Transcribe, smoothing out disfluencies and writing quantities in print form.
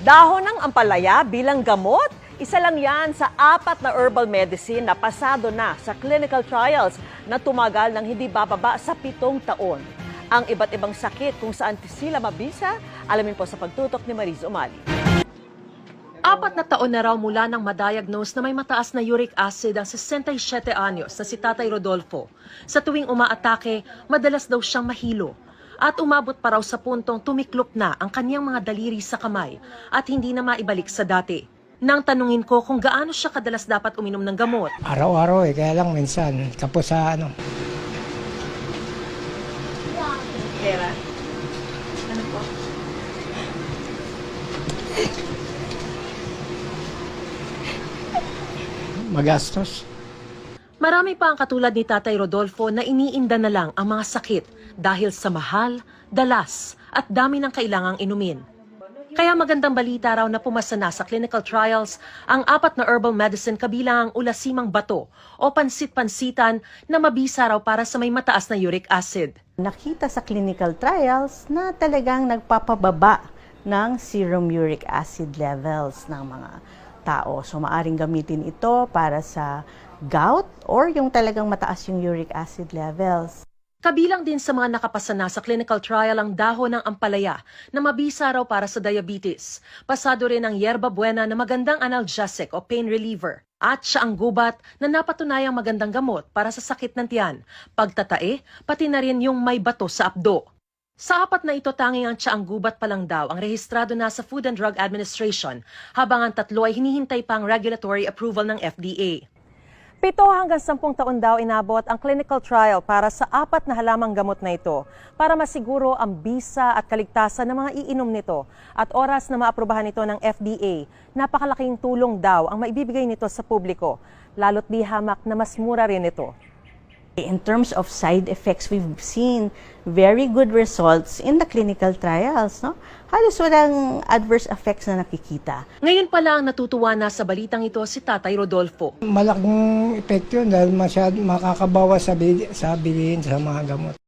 Dahon ng ampalaya bilang gamot, isa lang yan sa 4 na herbal medicine na pasado na sa clinical trials na tumagal ng hindi bababa sa 7 taon. Ang iba't ibang sakit kung saan sila mabisa, alamin po sa pagtutok ni Mariz Umali. 4 na taon na raw mula nang madiagnose na may mataas na uric acid ang 67 anyos na si Tatay Rodolfo. Sa tuwing umaatake, madalas daw siyang mahilo. At umabot pa raw sa puntong tumiklop na ang kanyang mga daliri sa kamay at hindi na maibalik sa dati. Nang tanungin ko kung gaano siya kadalas dapat uminom ng gamot. Araw-araw kaya lang minsan. Tapos sa Pera? Ano po? magastos. Marami pa ang katulad ni Tatay Rodolfo na iniinda na lang ang mga sakit dahil sa mahal, dalas at dami ng kailangang inumin. Kaya magandang balita raw na pumasa na sa clinical trials ang 4 na herbal medicine kabilang ang ulasimang bato o pansit-pansitan na mabisa raw para sa may mataas na uric acid. Nakita sa clinical trials na talagang nagpapababa ng serum uric acid levels ng mga tao. So maaring gamitin ito para sa gout or yung talagang mataas yung uric acid levels. Kabilang din sa mga nakapasa na sa clinical trial ang dahon ng ampalaya na mabisa raw para sa diabetes. Pasado rin ang yerba buena na magandang analgesic o pain reliever. At siya ang gubat na napatunayang magandang gamot para sa sakit ng tiyan, pagtatae, pati na rin yung may bato sa apdo. Sa 4 na ito, tanging ang tiyaang gubat pa lang daw ang rehistrado na sa Food and Drug Administration, habang ang 3 ay hinihintay pa ang regulatory approval ng FDA. 7 hanggang 10 taon daw inabot ang clinical trial para sa 4 na halamang gamot na ito para masiguro ang bisa at kaligtasan ng mga iinom nito at oras na maaprubahan ito ng FDA. Napakalaking tulong daw ang maibibigay nito sa publiko, lalo't di hamak na mas mura rin ito. In terms of side effects, we've seen very good results in the clinical trials. No? Halos walang adverse effects na nakikita. Ngayon pa lang natutuwa na sa balitang ito si Tatay Rodolfo. Malaking epekto yun dahil makakabawas sa bilihin sa mga gamot.